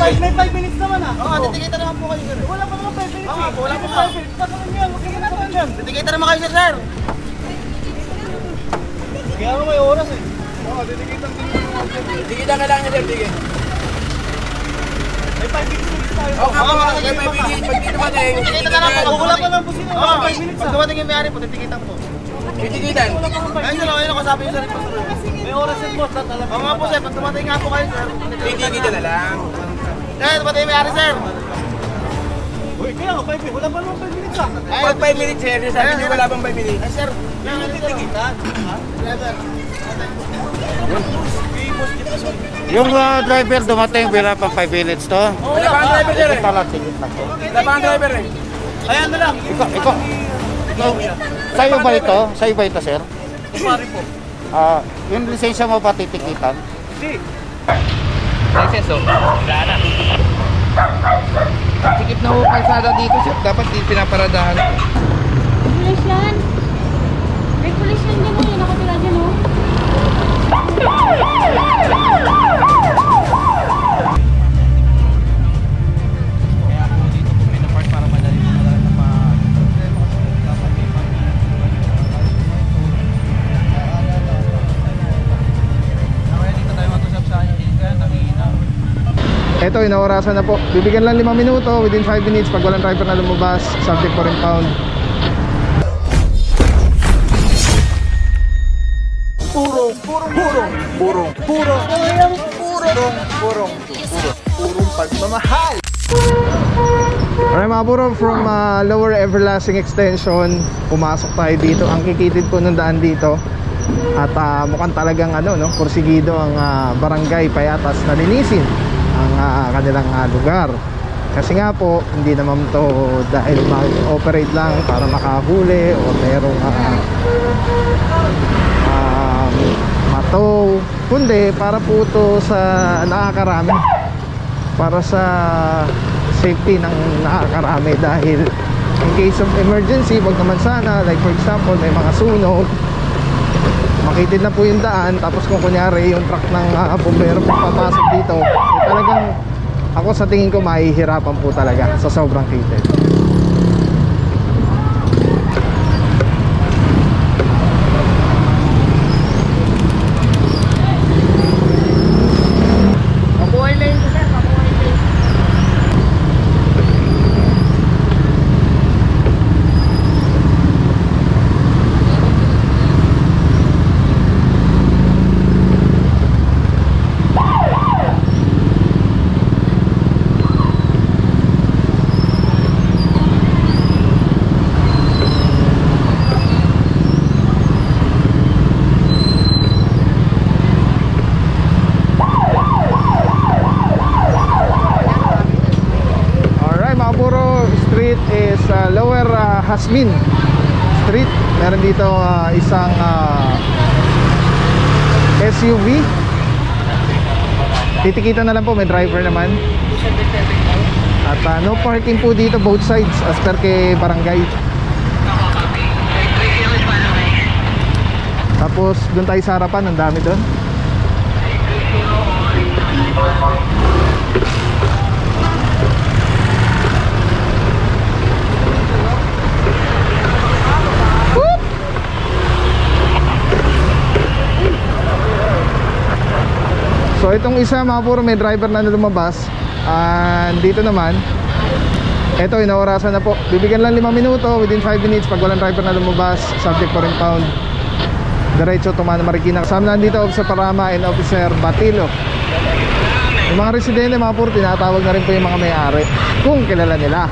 May 5 minutes naman ah. Oo, titikita naman po kayo, sir. Wala pa naman 5 minutes. Oo, wala pa. 5 minutes. Pasakin yan. Huwag natin yan. Titikita naman kayo, sir. Kaya nga may oras eh. Tikita kailangan niya, sir. Sige. May 5 minutes tayo. Oo, kapag may pag dito ba tayo? Titikita na lang po. Wala pa naman busina. Oo, 5 minutes pag ah. dumating yung may-ari po, titikitan po. Titikitan. Ayun sir, ayun ako sabi yung sir. May oras yan boss. Alam Oo nga po, sir. Pag dumating nga po kayo, sir. Titikita na lang. Kaya dumating yung may-ari, sir. Uy, kaya nga 5 minutes. Wala pa naman 5 minutes ah. Pag 5 minutes, sir, sabi niyo wala pang 5 minutes. Ay, sir. Yan, ano, sir. Driver. Yung driver dumating, wala pa 5 minutes to. Wala pa ang driver, sir. Tala, tingin lang to. Wala pa ang driver, eh. Ayan na lang. Ikaw. Sa'yo ba ito? Sa'yo ba ito, sir? Kumari po. Yung lisensya mo pa titikitan? Hindi. License, oh. Wala na. Sikip na ho kalsada dito, sir. Dapat di pinaparadahan. Pulis yan. May pulis yan dyan oh. Yung nakatira dyan oh. Kaya ako dito kung may na-park para madali na pa. Kaya dito tayo matusap sa kaya nangihina. Eto, inaorasan na po. Bibigyan lang 5 minuto, within 5 minutes. Pag walang driver na lumabas, subject for impound. Alright mga buro, from Lower Everlasting Extension, pumasok tayo dito. Ang kikitid po ng daan dito. At mukhang talagang porsigido ang barangay Payatas na linisin ang kanilang lugar. Kasi nga po, hindi naman to dahil ma-operate lang para makahuli o merong matow, kundi para po to sa nakakarami, para sa safety ng nakakarami. Dahil in case of emergency, wag naman sana, like for example may mga sunog, makitid na po yung daan, tapos kung kunyari yung truck ng bumbero papasok dito, talagang ako sa tingin ko mahihirapan po talaga sa sobrang kitid. Mabuhay na yun, sir. Mabuhay na yun. Alright mga buro, street is Lower Hasmin Street. Meron dito isang SUV. Titikita na lang po, may driver naman. At no parking po dito both sides as per kay barangay. Tapos doon tayo sa harapan, ang dami doon. So itong isa mga puro may driver na lumabas. Dito naman, eto inaorasan na po. Bibigyan lang 5 minuto, within 5 minutes. Pag walang driver na lumabas, subject for impound. Diretso Tumana Marikina. Kasama dito Officer Parama and Officer Batilo. Yung mga residente mga puro, tinatawag na rin po yung mga may-ari kung kilala nila.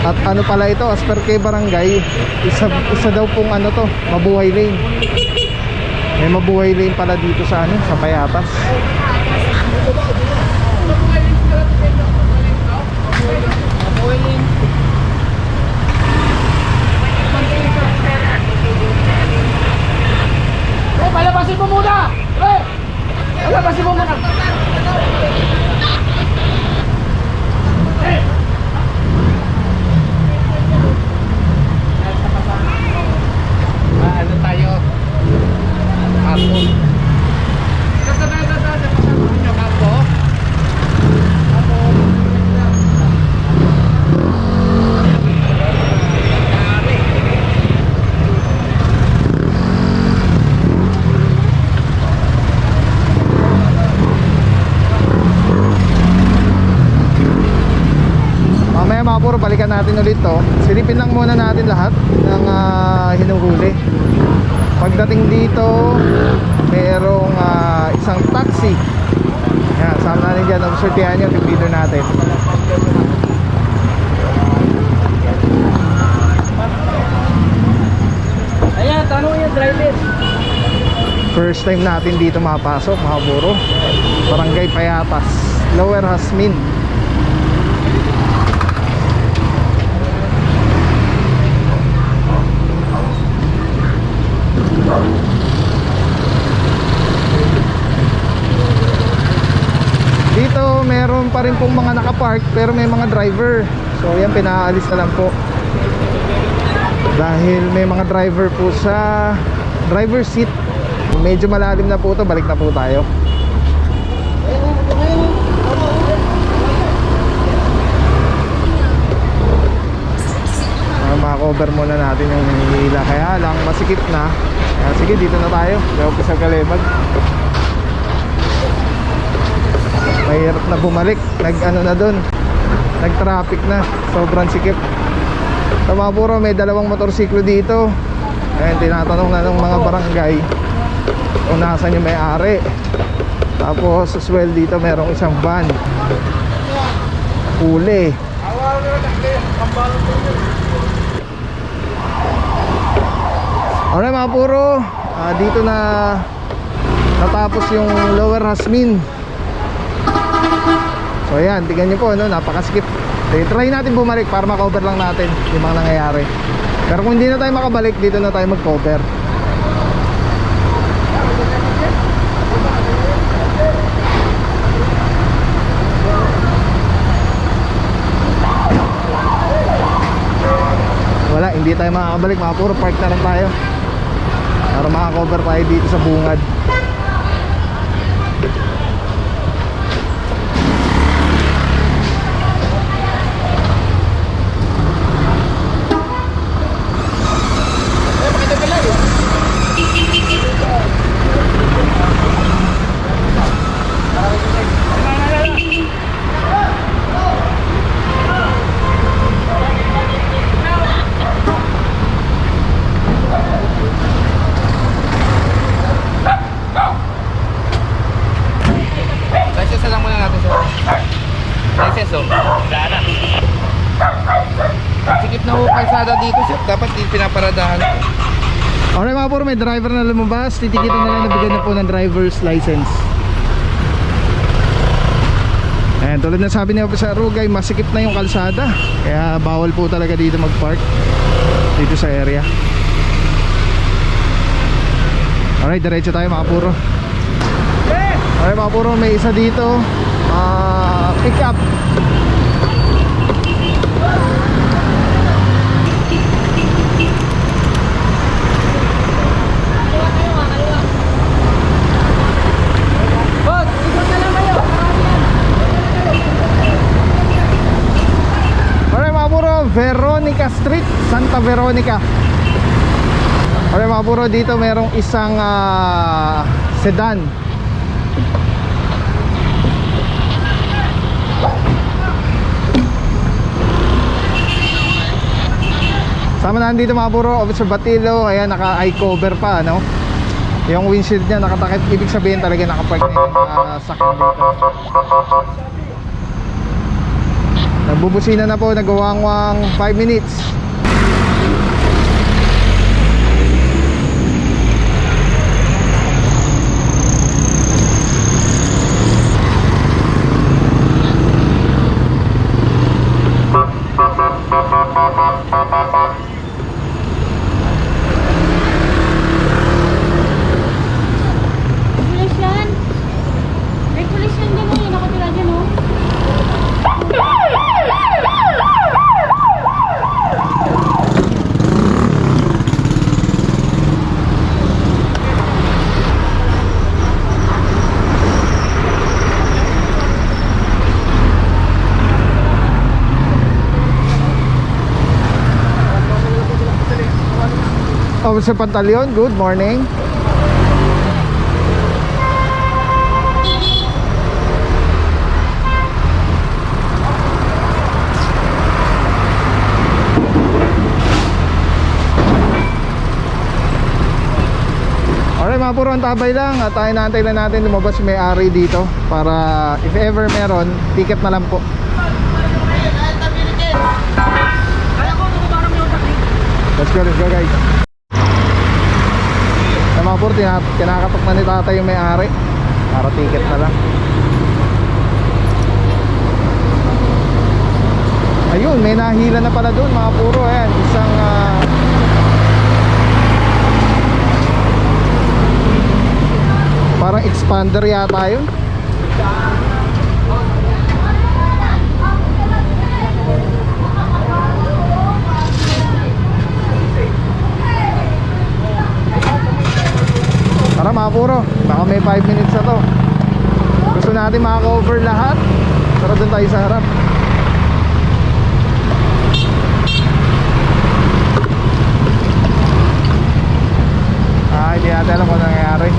At ano pala ito, as per kay barangay, isa daw pong mabuhay lane. May mabuhay lane pala dito sa sa Payatas. Palabasin mo muna! Palabasin mo muna! Ano tayo? Hapon. ulit to. Silipin lang muna natin lahat ng hinuhuli. Pagdating dito, merong isang taxi. Yan, sama natin dyan. Obsertihan nyo, pipito natin. Ayan, tanong yung driver. First time natin dito mapasok, mga buro. Barangay Payatas, Lower Hasmin. Dito meron pa rin pong mga nakapark pero may mga driver. So yan, pinaalis na lang po. Dahil may mga driver po sa driver seat. Medyo malalim na po ito, balik na po tayo. Maka-cover muna natin yung hila. Kaya lang masikip na. Kaya sige, dito na tayo. Gawin sa Kalebag. Mahirap na bumalik. Nag-ano na dun, nag-traffic na. Sobrang sikip. Sa Mapuro may dalawang motorsiklo dito. Ayan, tinatanong na ng mga barangay kung nasan yung may-ari. Tapos as well dito merong isang van. Huli. Alright mga puro, dito na natapos yung Lower Hasmin. So ayan, tingnan nyo po, no? Napakaskip. Try natin bumalik para makover lang natin yung mga nangyayari. Pero kung hindi na tayo makabalik, dito na tayo mag-cover. Wala, hindi tayo makakabalik mga puro, park na lang tayo para makakover tayo dito sa bungad. Sikip na ho kalsada dito, sir. Dapat di pinaparadahan. Alright mga puro, may driver na lumabas. Titikitan na lang, nabigyan na po ng driver's license. Ayan, tulad na sabi ni Officer Rugay, masikip na yung kalsada. Kaya bawal po talaga dito mag-park dito sa area. Alright, diretso tayo mga puro. Alright mga puro, may isa dito pick up. Veronica Street, Santa Veronica. Okay mga puro, dito merong isang sedan. Sama na dito mga puro, Officer Batilo. Ayan, naka-eye cover pa, no? Yung windshield niya nakatakip. Ibig sabihin talaga nakapark na yung sakyan dito. Nagbubusina na po, nagawangwang 5 minutes. Pulis yan. May pulis yan dyan, yung nakatira dyan, oh. Officer Pantaleon, good morning. Alright mga puro, antabay lang at tayo naantay lang natin lumabas yung may-ari dito para if ever meron, ticket na lang po. Let's go guys. Sa mga puro, kinakatok na ni tatay yung may-ari para ticket na lang. Ayun, may nahila na pala doon mga puro. Ayan, isang parang expander yata yun. Tara mga puro, baka may 5 minutes na to. Gusto natin maka-cover lahat. Tara doon tayo sa harap. Hindi natin alam kung ano nangyayari.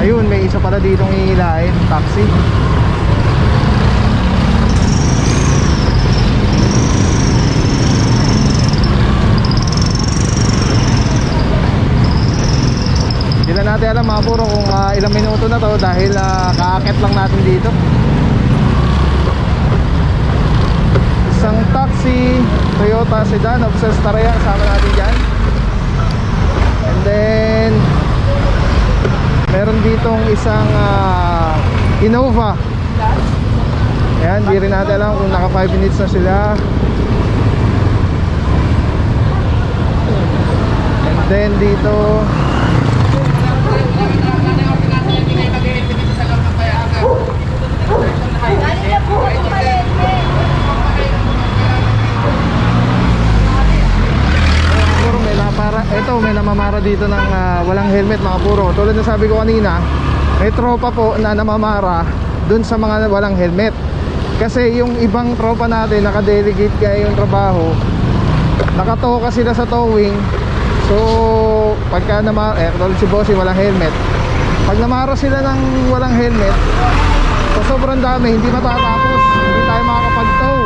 Ayun, may isa pala ditong ihilahin, taxi. Hindi na natin alam mga puro kung ilang minuto na to dahil kaakit lang natin dito. Isang taxi, Toyota sedan, Obsess Taraya, kasama natin dyan. And then meron ditong isang Innova. Ayan, di rin natin alam kung naka 5 minutes na sila. And then dito ito, may namamara dito ng walang helmet mga puro. Tulad na sabi ko kanina, may tropa po na namamara dun sa mga walang helmet. Kasi yung ibang tropa natin nakadelegate kaya yung trabaho, nakatoka sila sa towing. So pagka namara, tulad si Bossy walang helmet, pag namara sila ng walang helmet, so sobrang dami, hindi matatapos, hindi tayo makakapag-tow.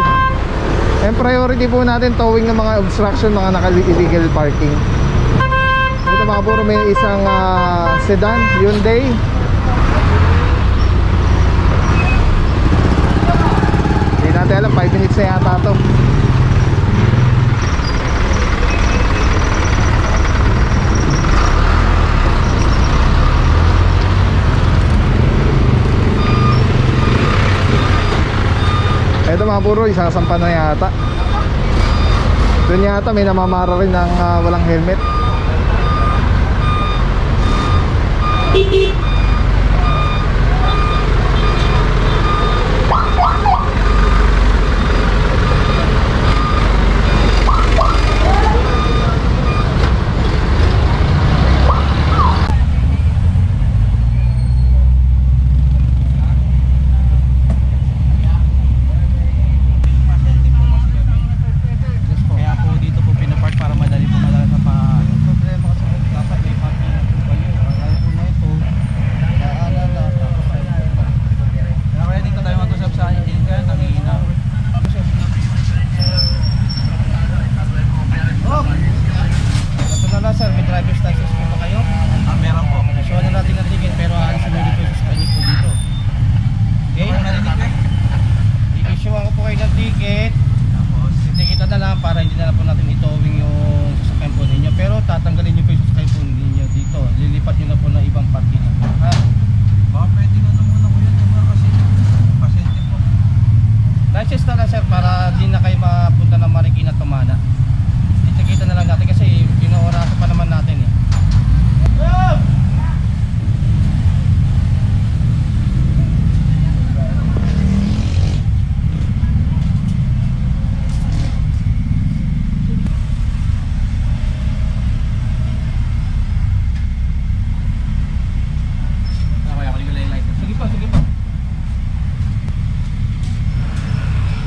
And priority po natin towing ng mga obstruction, mga naka-illegal parking. Ito mga puro, may isang sedan, Hyundai. Hindi natin alam, 5 minutes na yata to. Ito mga puro, isasampa na yata. Doon yata may namamara rin ng walang helmet.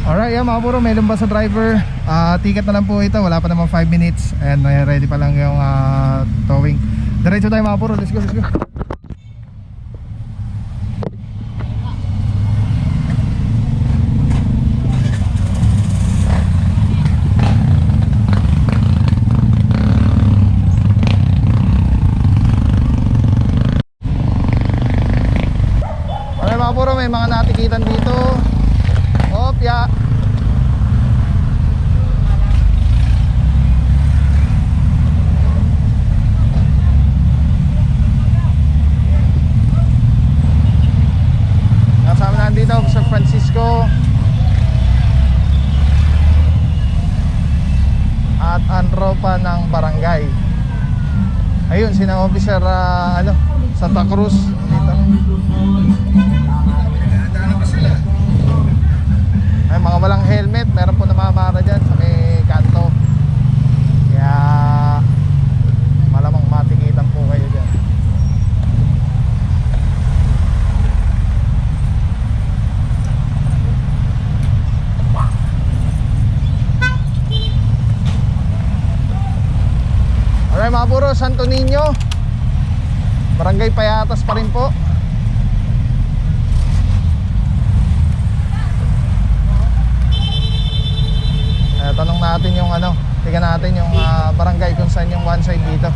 Alright, yeah, mga puro, may lumabas sa driver. Ticket na lang po ito, wala pa naman 5 minutes. And ready pa lang yung towing. Diretso tayo mga puro, let's go, let's go. may mga natikitan dito. Opya. Kasama na dito sa Francisco at ang tropa ng barangay. Ayun, sina Officer Santa Cruz dito. Ay, mga walang helmet, meron po namamara dyan sa may kanto. Kaya malamang matikitan po kayo dyan. Alright mga puro, Santo Niño, Barangay Payatas pa rin po. Tanong natin yung tingnan natin yung barangay kung saan yung one side dito.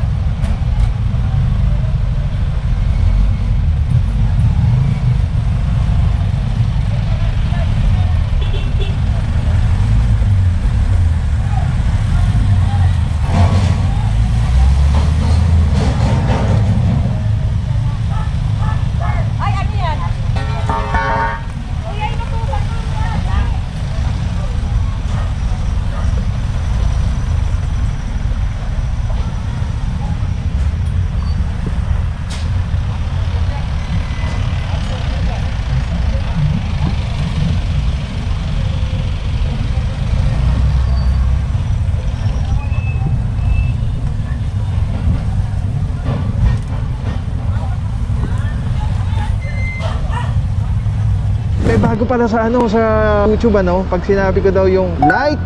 Bago pala sa sa YouTube pag sinabi ko daw yung like,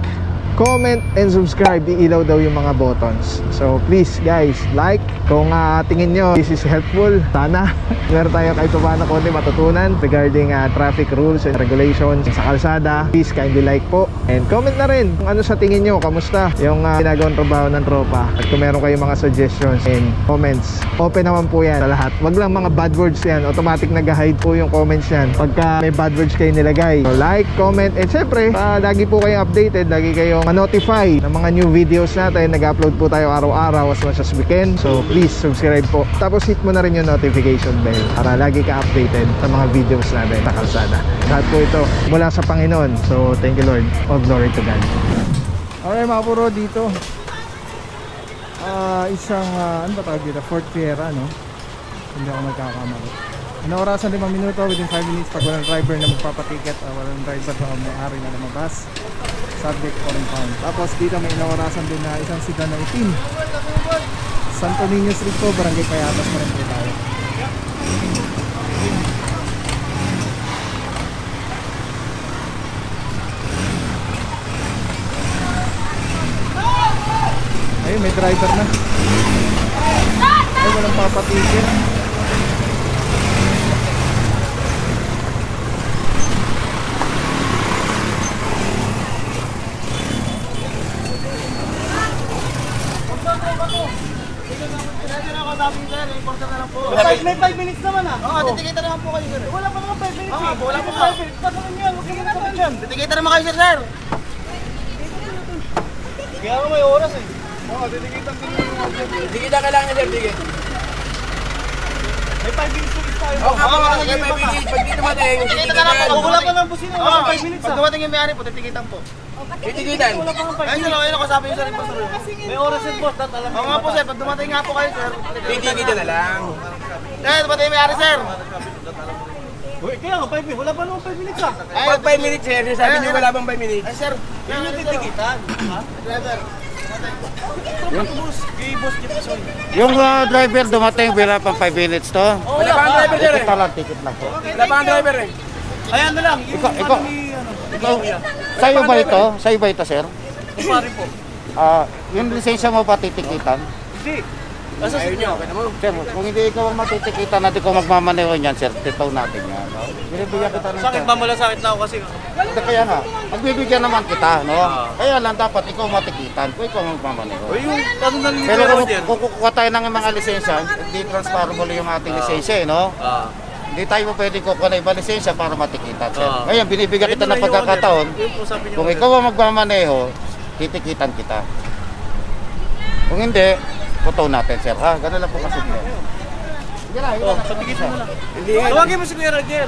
comment, and subscribe, iilaw daw yung mga buttons. So please guys, like kung tingin nyo this is helpful. Sana meron tayo kahit paano konti matutunan regarding traffic rules and regulations sa kalsada. Please kindly like po, and comment na rin kung ano sa tingin nyo, kamusta yung ginagawang trabaho ng tropa. At kung meron kayong mga suggestions and comments, open naman po yan sa lahat. Wag lang mga bad words yan, automatic nag-hide po yung comments yan pagka may bad words kayo nilagay. So like, comment, and syempre lagi po kayong updated, lagi kayong notify ng mga new videos natin. Nag-upload po tayo araw-araw as much as we can. So please subscribe po, tapos hit mo na rin yung notification bell para lagi ka updated sa mga videos natin sa kalsada. Lahat po ito mula sa Panginoon. So thank you Lord, all glory to God. Alright mga puro, dito isang ano ba tawag dito, Fort Fiera, no? Hindi ako nagkakamali. Inaorasan 5 minuto, within 5 minutes pag walang driver na magpapatiket, walang driver na may-ari na lumabas, subject compound. Tapos dito may inaorasan din na isang sedan na itim. Santo Niño Street po, Barangay Payatas pa rin po tayo. Ayun, may driver na. Ay, walang papatigil. May 5 minutes naman Oo, titikita naman po kayo sir. Wala pa naman 5 minutes. Oo, wala pa nga. Pasalan yan, huwag kang nataman dyan. Titikita naman kayo sir. Kaya nga may oras eh. Hindi kita kailangan niya, sige. May 5 minutes ulit tayo. Oo, sige, 5 minutes. Pag dito dumating, Titikita na lang po. Wala pa ng busina, wala Oo, pang 5 minutes pag ah. dumating yung may-ari po, titikitan po. titikitan. Wala pa ng 5 Ayun minutes. sir, ayun ako sabi yung sir. May oras yan boss, dat alam Oo nga po sir, pag dumating nga po kayo sir. Titikitan na lang. Dumating yung may-ari sir. Uy, kaya nga 5 minutes, wala pa naman 5 minutes ah. Pag 5 minutes, sir, sabi niyo wala bang 5 minutes. Ay sir, Yun yung titikitan. Ha? driver. Yung driver dumating, wala pang 5 minutes to. Wala pa ang driver, sir. Ticket na lang, ticket lang po. Wala pa ang driver eh. Ayan na lang. Yung Ikaw, ano ni, ano, Ikaw, sa'yo ba ito? Sa'yo ba ito, sir? kumpare po. Yung lisensya mo pa titikitan? Hindi. Ayaw niyo, okay na mo. Sir, kung hindi ikaw ang matitikitan natin kung magmamaneho niyan, sir, titaw natin yan. No? Binibigyan kita ng Sakit ba malasakit na ako kasi. Kaya nga, magbibigyan naman kita, no? Kaya lang dapat ikaw matikitan kung ikaw magmamaneho. O yung ano nalilito Pero ako kung dyan. kukuha tayo ng mga lisensya, hindi transferable yung ating lisensya, no? Hindi tayo po pwede kukuha na ibang lisensya para matikitan, sir. Oo. Ngayon, binibigyan kita ng pagkakataon. Kung ikaw ang magmamaneho, titikitan kita. Kung hindi, puto natin, sir, ha? Ganun lang po kasi. Sige na, Patigit mo muna. Tawagin mo si Kuya Roger.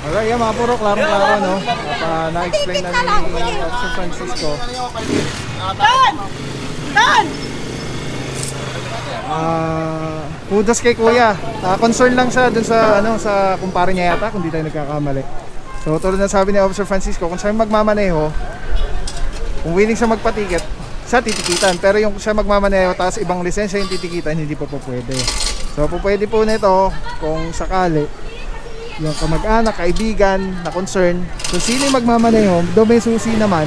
Okay, yan mga puro, klaro-klaro, no? Na-explain na ni Officer Francisco. Kudos kay Kuya. Concern lang siya dun sa sa kumpare niya yata kung di tayo nagkakamali. So tulad na sabi ni Officer Francisco, kung siya magmamaneho, kung willing siya magpatikit, siya titikitan. Pero yung siya magmamaneho tapos ibang lisensya yung titikitan, hindi po pwede. So po pwede po nito kung sakali yung kamag-anak, kaibigan na concern, kung sino yung magmamaneho, do may susi naman,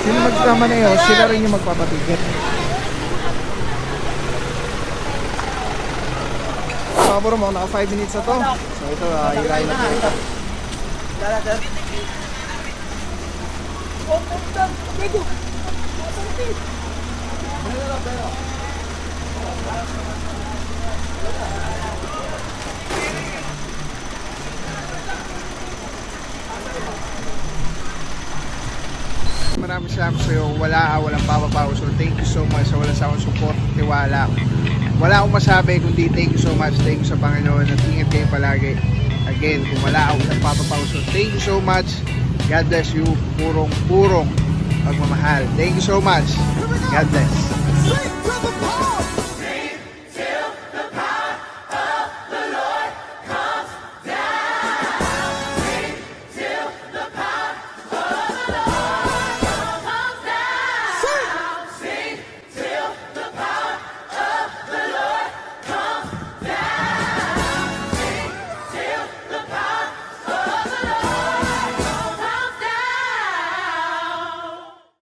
sino magmamaneho, sila rin yung magpapatikit. Pabor mo, naka 5 minutes na to. So ito, hilahin na ito. Maraming salamat sa iyo. Walang papapaw. So thank you so much sa walang sawang support, tiwala. Wala akong masabi kundi thank you so much. Thank you sa Panginoon at ingat kayo palagi. Again, kung wala akong nagpapapaw. So thank you so much. God bless you. Purong pagmamahal. Thank you so much. God bless.